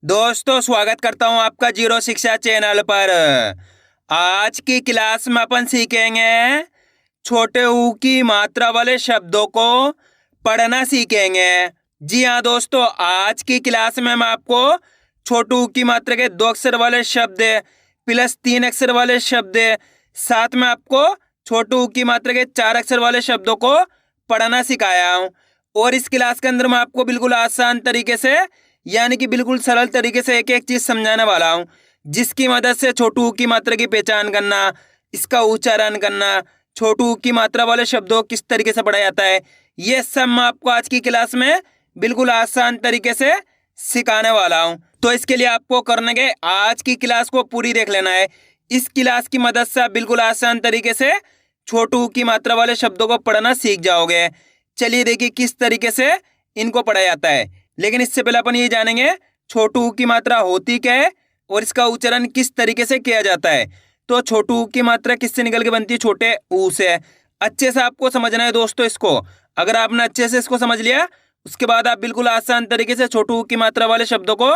दोस्तों स्वागत करता हूं आपका जीरो शिक्षा चैनल पर। आज की क्लास में अपन सीखेंगे छोटे ऊ की मात्रा वाले शब्दों को पढ़ना सीखेंगे। जी हाँ दोस्तों, आज की क्लास में मैं आपको छोटे ऊ की मात्रा के 2 अक्षर वाले शब्द प्लस 3 अक्षर वाले शब्द साथ में आपको छोटे ऊ की मात्रा के 4 अक्षर वाले शब्दों को पढ़ना सिखाया हूँ। और इस क्लास के अंदर मैं आपको बिल्कुल आसान तरीके से यानी कि बिल्कुल सरल तरीके से एक एक चीज समझाने वाला हूँ, जिसकी मदद से छोटे ऊ की मात्रा की पहचान करना, इसका उच्चारण करना, छोटे ऊ की मात्रा वाले शब्दों को किस तरीके से पढ़ा जाता है, ये सब मैं आपको आज की क्लास में बिल्कुल आसान तरीके से सिखाने वाला हूँ। तो इसके लिए आपको करने के आज की क्लास को पूरी देख लेना है। इस क्लास की मदद से आप बिल्कुल आसान तरीके से छोटे ऊ की मात्रा वाले शब्दों को पढ़ना सीख जाओगे। चलिए देखिए किस तरीके से इनको पढ़ा जाता है। लेकिन इससे पहले अपन ये जानेंगे छोटे ऊ की मात्रा होती क्या है और इसका उच्चारण किस तरीके से किया जाता है। तो छोटे ऊ की मात्रा किससे निकल के बनती है? छोटे ऊ से। अच्छे से आपको समझना है दोस्तों इसको। अगर आपने अच्छे से इसको समझ लिया, उसके बाद आप बिल्कुल आसान तरीके से छोटे ऊ की मात्रा वाले शब्दों को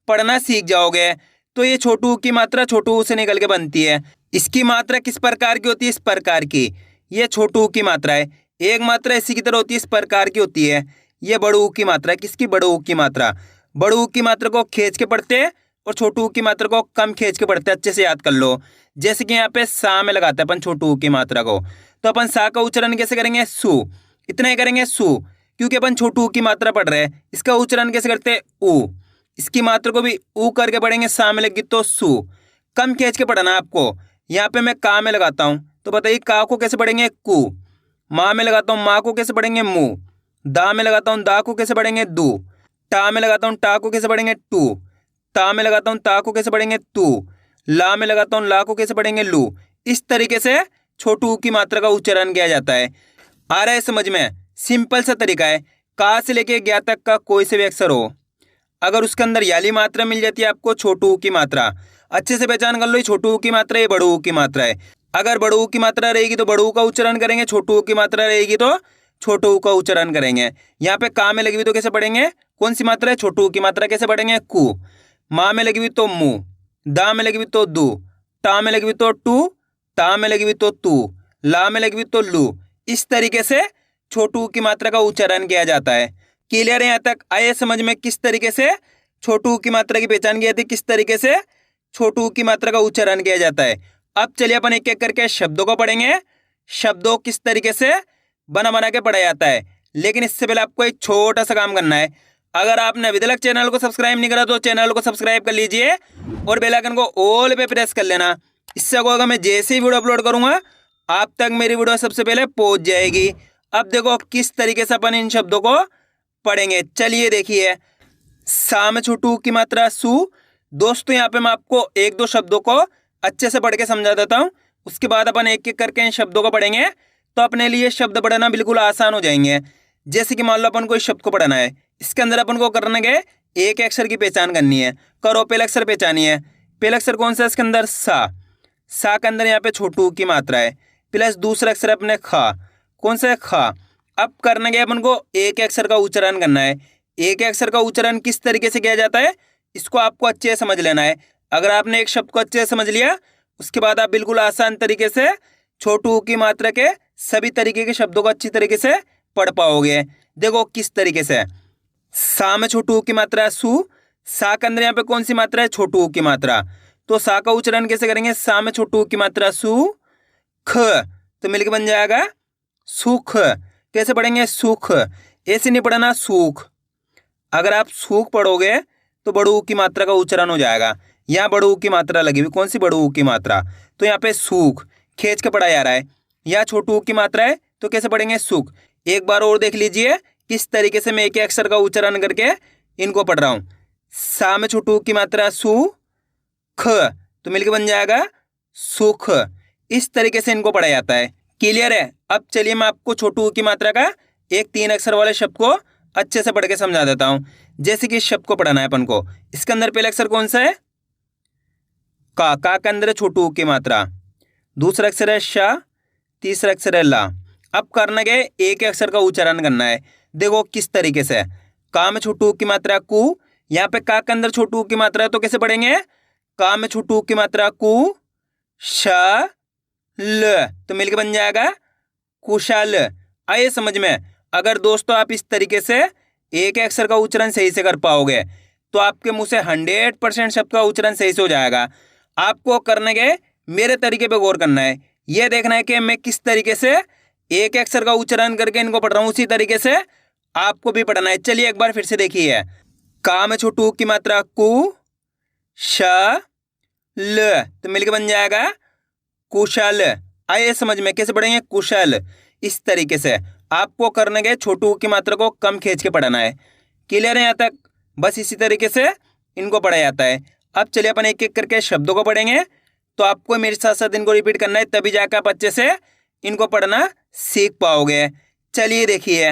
पढ़ना सीख जाओगे। तो ये छोटे ऊ की मात्रा छोटे ऊ से निकल के बनती है। इसकी मात्रा किस प्रकार की होती है? इस प्रकार की। ये छोटे ऊ की मात्रा है। एक मात्रा इसी की तरह होती है, इस प्रकार की होती है। ये बड़े ऊ की मात्रा है। किसकी? बड़े ऊ की मात्रा। बड़े ऊ की मात्रा को खींच के पढ़ते हैं और छोटे ऊ की मात्रा को कम खींच के पढ़ते हैं। अच्छे से याद कर लो। जैसे कि यहाँ पे सा में लगाते हैं अपन छोटे ऊ की मात्रा को, तो अपन सा का उच्चारण कैसे करेंगे? सु। इतना ही करेंगे सु, क्योंकि अपन छोटे ऊ की मात्रा पढ़ रहे हैं। इसका उच्चारण कैसे करते हैं? ऊ। इसकी मात्रा को भी ऊ करके पढ़ेंगे। सा में लगी तो सु। कम खींच के पढ़ना आपको। यहाँ पे मैं का में लगाता हूँ, तो बताइए का को कैसे पढ़ेंगे? कु। माँ में लगाता हूँ, माँ को कैसे पढ़ेंगे? मु। दा में लगाता हूँ, दा को कैसे पढ़ेंगे? दू। टा में लगाता हूँ, टा को कैसे पढ़ेंगे? टू। ता में लगाता हूँ, ता को कैसे पढ़ेंगे? तू। ला में लगाता हूँ, ला को कैसे पढ़ेंगे? लू। इस तरीके से छोटे ऊ की मात्रा का उच्चारण किया जाता है। आ रहा है समझ में? सिंपल सा तरीका है। का से लेके ज्ञा तक का कोई से भी अक्षर हो, अगर उसके अंदर याली मात्रा मिल जाती है आपको, छोटे ऊ की मात्रा, अच्छे से पहचान कर लो। ये छोटे ऊ की मात्रा, ये बड़े ऊ की मात्रा है। अगर बड़े ऊ की मात्रा रहेगी तो बड़े ऊ का उच्चारण करेंगे, छोटे ऊ की मात्रा रहेगी तो छोटे ऊ का उच्चारण करेंगे। यहाँ पे का में लगी हुई तो कैसे पढ़ेंगे? कौन सी मात्रा है? छोटे ऊ की मात्रा। कैसे पढ़ेंगे? कु। माँ में लगी हुई तो मु। दा में लगी हुई तो दू। टा में लगी हुई तो टू। ता में लगी हुई तो तू। ला में लगी हुई तो लू। इस तरीके से छोटे ऊ की मात्रा का उच्चारण किया जाता है। क्लियर है यहाँ तक? आइए समझ में किस तरीके से छोटे ऊ की मात्रा की पहचान की जाती है, किस तरीके से छोटे ऊ की मात्रा का उच्चारण किया जाता है। अब चलिए अपन एक एक करके शब्दों को पढ़ेंगे। शब्दों किस तरीके से बना बना के पढ़ा जाता है। लेकिन इससे पहले आपको एक छोटा सा काम करना है। अगर आपने अभी तक चैनल को सब्सक्राइब नहीं करा तो चैनल को सब्सक्राइब कर लीजिए और बेल आइकन को ऑल पे प्रेस कर लेना। इससे को अगर मैं जैसे ही वीडियो अपलोड करूंगा आप तक मेरी वीडियो सबसे पहले पहुंच जाएगी। अब देखो किस तरीके से अपन इन शब्दों को पढ़ेंगे। चलिए देखिए, सा में छोटे ऊ की मात्रा सु। दोस्तों यहाँ पे मैं आपको एक दो शब्दों को अच्छे से पढ़ के समझा देता हूँ, उसके बाद अपन एक एक करके इन शब्दों को पढ़ेंगे तो अपने लिए शब्द पढ़ना बिल्कुल आसान हो जाएंगे। जैसे कि मान लो अपन को इस शब्द को पढ़ना है, इसके अंदर अपन को करने के एक अक्षर की पहचान करनी है। करो, पहला अक्षर पहचानिए। पहला अक्षर कौन सा है इसके अंदर? सा। सा के अंदर यहाँ पे छोटे ऊ की मात्रा है, प्लस दूसरा अक्षर अपने खा। कौन सा है? खा। अब करने के अपन को एक अक्षर का उच्चारण करना है। एक अक्षर का उच्चारण किस तरीके से किया जाता है इसको आपको अच्छे से समझ लेना है। अगर आपने एक शब्द को अच्छे से समझ लिया, उसके बाद आप बिल्कुल आसान तरीके से छोटे ऊ की मात्रा के सभी तरीके के शब्दों को अच्छी तरीके से पढ़ पाओगे। देखो किस तरीके से। सा में छोटे ऊ की मात्रा सु। सा के अंदर यहाँ पे कौन सी मात्रा है? छोटे ऊ की मात्रा। तो सा का उच्चारण कैसे करेंगे? सा में छोटे ऊ की मात्रा सु ख, तो मिलकर बन जाएगा सुख। कैसे पढ़ेंगे? सुख। ऐसे नहीं पढ़ना सूख। अगर आप सूख पढ़ोगे तो बड़े ऊ की मात्रा का उच्चारण हो जाएगा। यहाँ बड़े ऊ की मात्रा लगी हुई, कौन सी? बड़े ऊ की मात्रा। तो यहाँ पे सूख खींच के पढ़ा जा रहा है। यहाँ छोटे ऊ की मात्रा है तो कैसे पढ़ेंगे? सुख। एक बार और देख लीजिए किस तरीके से मैं एक अक्षर का उच्चारण करके इनको पढ़ रहा हूँ। सा में छोटे ऊ की मात्रा सु ख, तो मिलकर बन जाएगा सुख। इस तरीके से इनको पढ़ा जाता है। क्लियर है? अब चलिए मैं आपको छोटे ऊ की मात्रा का एक 3 अक्षर वाले शब्द को अच्छे से पढ़ के समझा देता हूँ। जैसे कि इस शब्द को पढ़ना है अपन को। इसके अंदर पहला अक्षर कौन सा है? का। का के अंदर है छोटे ऊ की मात्रा। दूसरा अक्षर है शा। तीसरा अक्षर है ला। अब करना क्या है? एक अक्षर का उच्चारण करना है। देखो किस तरीके से। का में छोटे ऊ की मात्रा कु, यहाँ पे का के अंदर छोटू ऊ की मात्रा है तो कैसे पढ़ेंगे? का में छोटू ऊ की मात्रा कु श ल, तो मिलके बन जाएगा कुशल। आइए समझ में। अगर दोस्तों आप इस तरीके से एक अक्षर का उच्चारण सही से कर पाओगे तो आपके मुंह से 100% शब्द का उच्चारण सही से हो जाएगा। आपको करने के मेरे तरीके पे गौर करना है, ये देखना है कि मैं किस तरीके से एक अक्षर का उच्चारण करके इनको पढ़ रहा हूँ, उसी तरीके से आपको भी पढ़ना है। चलिए एक बार फिर से देखिए। का में छोटू की मात्रा कु श ल, तो मिलके बन जाएगा कुशल। आइए समझ में कैसे पढ़ेंगे? कुशल। इस तरीके से आपको करने के छोटू की मात्रा को कम खींच के पढ़ना है। क्लियर है यहाँ तक? बस इसी तरीके से इनको पढ़ा जाता है। अब चलिए अपन एक एक करके शब्दों को पढ़ेंगे, तो आपको मेरे साथ साथ इनको रिपीट करना है, तभी जाकर आप अच्छे से इनको पढ़ना सीख पाओगे। चलिए देखिए।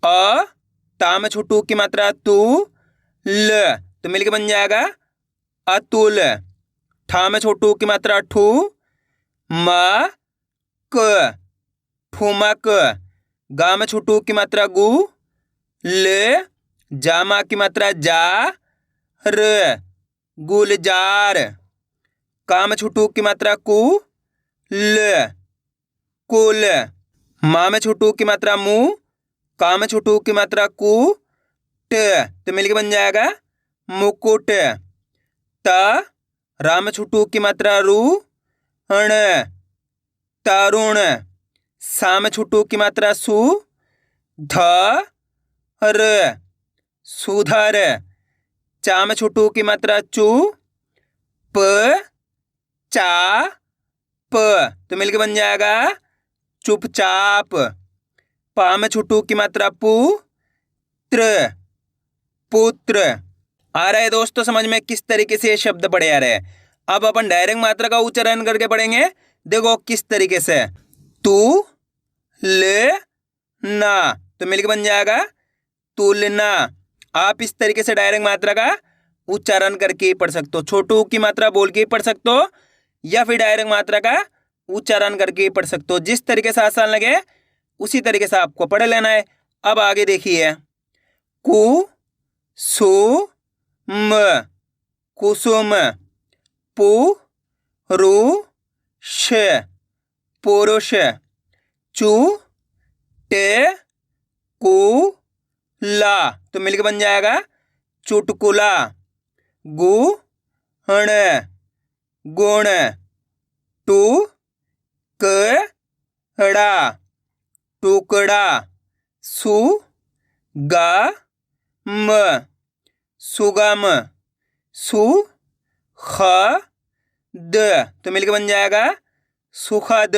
अ ता में छोटू की मात्रा तू ल, तो मिलके बन जाएगा अतुल। ठा में छोटू की मात्रा ठू म क, ठुमक। गा में छोटू की मात्रा गु ल, जामा की मात्रा जा र, गुलजार। का में छोटू की मात्रा कु ल, कुल। मा में छोटू की मात्रा मु, का में छोटू की मात्रा कु ट, तो मिलके बन जाएगा मुकुट। त रा में छोटू की मात्रा रु ण, तरुण। सा में छोटू की मात्रा सु ध र, सुधर। चा में छोटू की मात्रा चू प चा प, तो मिलके बन जाएगा चुपचाप। पा में छोटू की मात्रा पु त्र, पुत्र। आ रहा है दोस्तों समझ में किस तरीके से ये शब्द पढ़े आ रहे हैं? अब अपन डायरेक्ट मात्रा का उच्चारण करके पढ़ेंगे। देखो किस तरीके से। तू ले ना, तो मिलके बन जाएगा तुलना। आप इस तरीके से डायरेक्ट मात्रा का उच्चारण करके ही पढ़ सकते हो। छोटू की मात्रा बोल के ही पढ़ सकते हो या फिर डायरेक्ट मात्रा का उच्चारण करके ही पढ़ सकते हो। जिस तरीके से आसान लगे उसी तरीके से आपको पढ़ लेना है। अब आगे देखिए। कु सु म, कुसुम। पु रु ष, पुरुष। चू टे कु ला, तो मिलके बन जाएगा चुटकुला। गु ण, गुण। टू क ड़ा, टुकड़ा। सु गा म, सुगम। सु ख द, तो मिलके बन जाएगा सुखद।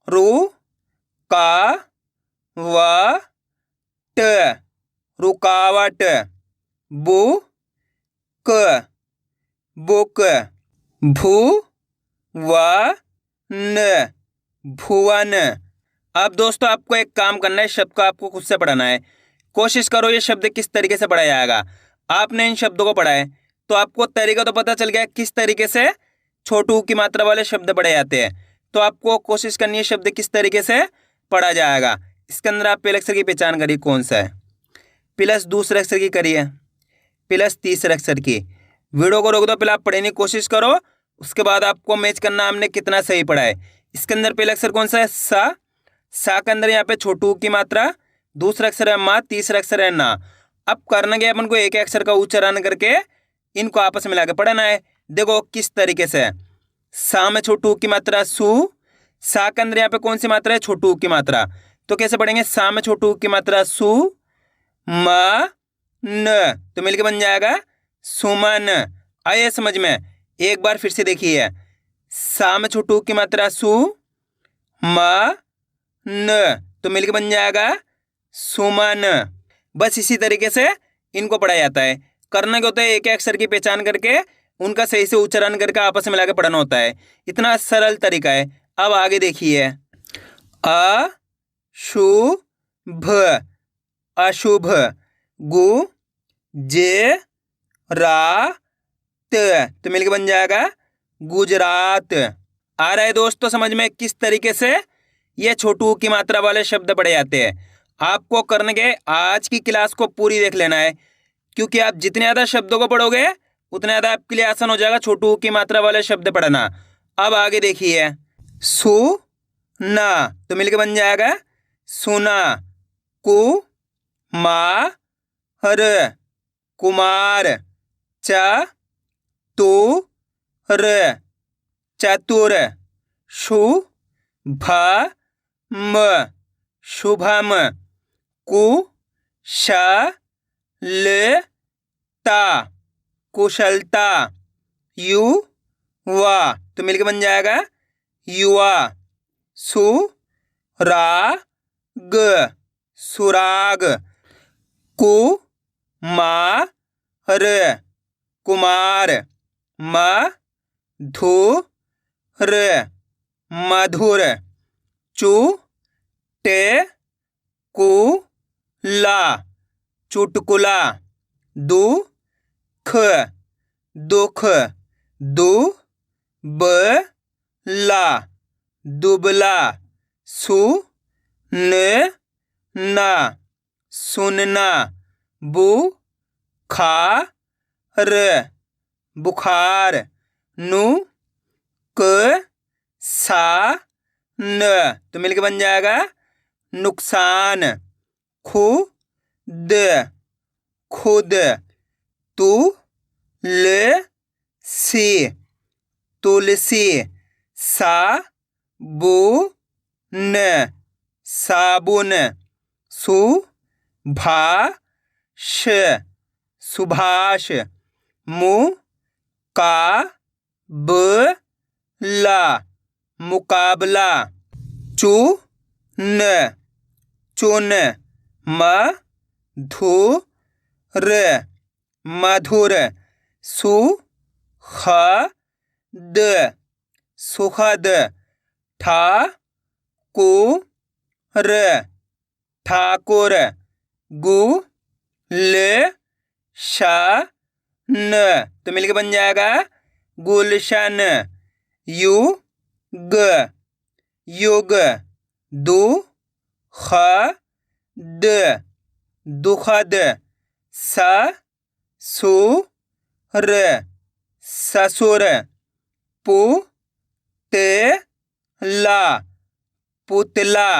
रु का व ट, रुकावट। बु क, बुक। भू व न, भुवन। अब दोस्तों आपको एक काम करना है, शब्द को आपको खुद से पढ़ना है। कोशिश करो ये शब्द किस तरीके से पढ़ा जाएगा। आपने इन शब्दों को पढ़ा है तो आपको तरीका तो पता चल गया किस तरीके से छोटू की मात्रा वाले शब्द पढ़े जाते हैं। तो आपको कोशिश करनी है शब्द किस तरीके से पढ़ा जाएगा। इसके अंदर आप पहले अक्षर की पहचान करिए कौन सा है, प्लस दूसरे अक्षर की करिए, प्लस तीसरे अक्षर की। वीडियो को रोक दो, पहले आप पढ़ने की कोशिश करो, उसके बाद आपको मैच करना हमने कितना सही पढ़ा है। इसके अंदर पहला अक्षर कौन सा है? सा। सा के अंदर यहाँ पे छोटू की मात्रा, दूसरा अक्षर है मा, तीसरा अक्षर है ना। अब करना क्या, अपन को एक अक्षर का उच्चारण करके इनको आपस में मिला के पढ़ना है। देखो किस तरीके से। सा में छोटू की मात्रा सु, सा के अंदर यहाँ पे कौन सी मात्रा है? छोटू की मात्रा। तो कैसे पढ़ेंगे? सा में छोटू की मात्रा सु म न, तो मिलके बन जाएगा सुमन। आइए समझ में, एक बार फिर से देखिए। सा में छोटू की मात्रा सु म न, तो मिलके बन जाएगा सुमन। बस इसी तरीके से इनको पढ़ा जाता है। करना क्या होता है, एक अक्षर की पहचान करके उनका सही से उच्चारण करके आपस में मिला के पढ़ना होता है। इतना सरल तरीका है। अब आगे देखिए। अशुभ, अशुभ। गु जे रा त, तो मिलके बन जाएगा गुजरात। आ रहा है दोस्तों समझ में किस तरीके से ये छोटू की मात्रा वाले शब्द पढ़े जाते हैं। आपको करने के आज की क्लास को पूरी देख लेना है। क्योंकि आप जितने ज़्यादा शब्दों को पढ़ोगे उतना ज़्यादा आपके लिए आसान हो जाएगा छोटू की मात्रा वाले शब्द पढ़ना। अब आगे देखिए, सु ना तो मिलके बन जाएगा सुना। कु मा हर कुमार। च तु र चतुर। शु भ म शुभम। कु श ल ता कुशलता। यु वा तो मिलके बन जाएगा युवा। सु रा ग सुराग। कु मा र कुमार। म धु र मधुर। चु टे कु ला चुटकुला। दु ख दुख। दु ब ला दुबला। सु न ना सुनना। बु खा र बुखार। नु क सा न तो मिलके बन जाएगा नुकसान। खु द खुद। तु ल सी तुलसी। सा बु न साबुन। सु भा श सुभाष। मु का ब ला मुकाबला। चु न चुन। म धु र मधुर। सु ख द सुखद। ठा कु र ठाकुर। गु ल श न तो मिलके बन जाएगा गुलशन। यु ग युग। दु ख द दुखद। स सु र ससुर। पु त ला पुतला।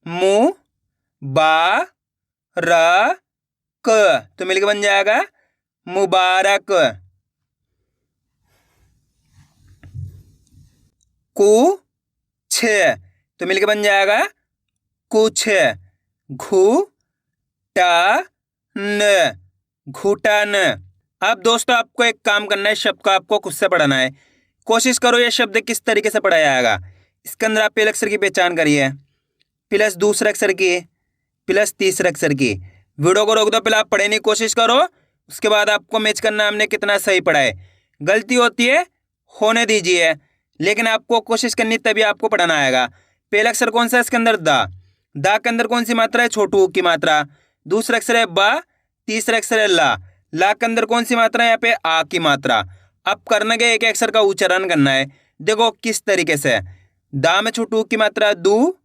मु बा र क तो मिलके बन जाएगा मुबारक। कु छ तो मिलके बन जाएगा कुछ। घु टा न घुटन। अब दोस्तों आपको एक काम करना है, शब्द को आपको खुद से पढ़ना है। कोशिश करो ये शब्द किस तरीके से पढ़ा जाएगा। इसके अंदर आप पहले अक्षर की पहचान करिए, प्लस दूसरे अक्षर की, प्लस तीसरे अक्षर की। वीडियो को रोक दो, पहले आप पढ़ने की कोशिश करो, उसके बाद आपको मैच करना है हमने कितना सही पढ़ा है। गलती होती है होने दीजिए, लेकिन आपको कोशिश करनी तभी आपको पढ़ना आएगा। पहला अक्षर कौन सा है इसके अंदर? दा। दा के अंदर कौन सी मात्रा है? छोटू ऊ की मात्रा। दूसरा अक्षर है बा, तीसरा अक्षर है ला। ला के अंदर कौन सी मात्रा है? यहाँ पे आ की मात्रा। अब करने के एक अक्षर का उच्चारण करना है। देखो किस तरीके से। दा में छोटू की मात्रा दू,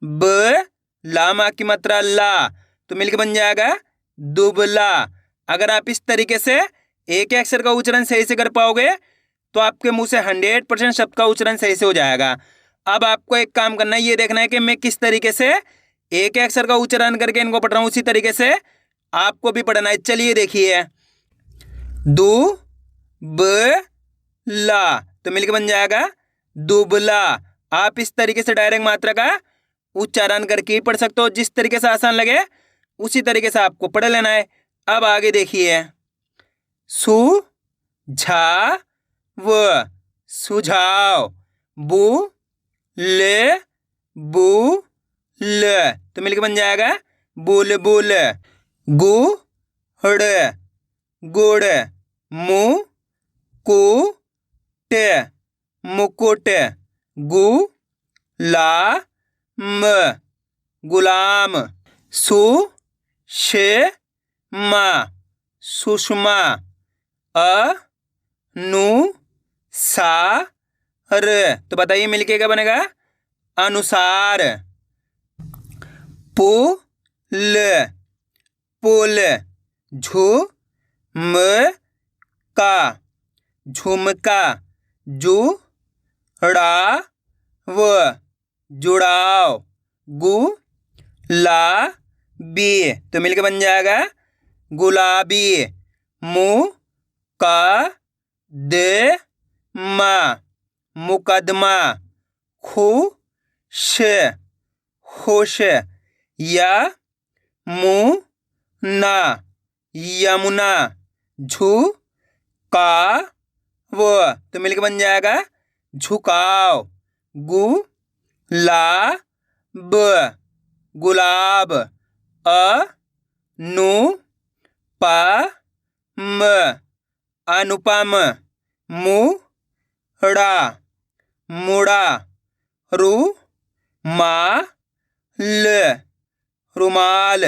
ब ला मा की मात्रा ला, तो मिलकर बन जाएगा दुबला। अगर आप इस तरीके से एक अक्षर का उच्चारण सही से कर पाओगे तो आपके मुंह से 100% शब्द का उच्चारण सही से हो जाएगा। अब आपको एक काम करना है, ये देखना है कि मैं किस तरीके से एक अक्षर का उच्चारण करके इनको पढ़ रहा हूं, उसी तरीके से आपको भी पढ़ना है। चलिए देखिए, दू ब ला तो मिलकर बन जाएगा दुबला। आप इस तरीके से डायरेक्ट मात्रा का उच्चारण करके ही पढ़ सकते हो, जिस तरीके से आसान लगे उसी तरीके से आपको पढ़ लेना है। अब आगे देखिए, सु झा व सुझाव, बु ले बु ल तो मिलकर बन जाएगा बुलबुल। गु हड़ गुड़, मु कु ट मुकुट, गु ला म गुलाम, सु शे मा सुषमा, अ नु सा र तो बताइए मिलके क्या बनेगा? अनुसार। पु ल पुल, झुमका झुमका, जुड़ाव जुड़ाव, गुलाबी तो मिलके बन जाएगा गुलाबी, मुकदमा मुकदमा, खुश खुश, यमुना यमुना, झुकाव तो मिलके बन जाएगा झुकाव, गुलाब गुलाब, अनुपम अनुपम, मुड़ा मुड़ा, रुमाल रुमाल,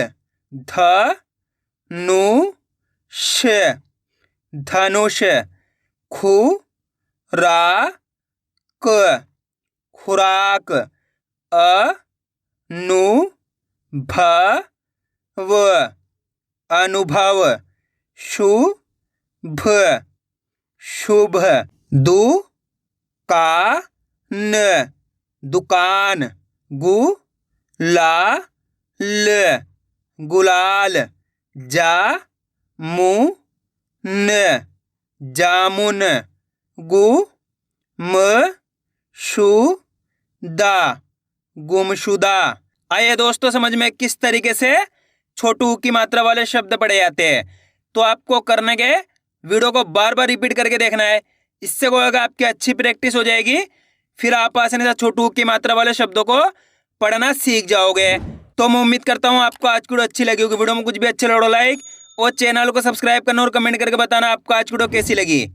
धनुष धनुष, खुराक खुराक, अनुभव अनुभव, शुभ शुभ, दुकान दुकान, गुलाल गुलाल, जामुन जामुन, गुमशुदा गुमशुदा। आइए दोस्तों, समझ में किस तरीके से छोटू की मात्रा वाले शब्द पढ़े जाते हैं। तो आपको करने के वीडियो को बार बार रिपीट करके देखना है। इससे होगा आपकी अच्छी प्रैक्टिस हो जाएगी, फिर आप आसानी से छोटू की मात्रा वाले शब्दों को पढ़ना सीख जाओगे। तो मैं उम्मीद करता हूँ आपको आज की वीडियो अच्छी लगी होगी। वीडियो में कुछ भी अच्छे लगे लाइक और चैनल को सब्सक्राइब करना और कमेंट करके बताना आपको आज की वीडियो कैसी लगी।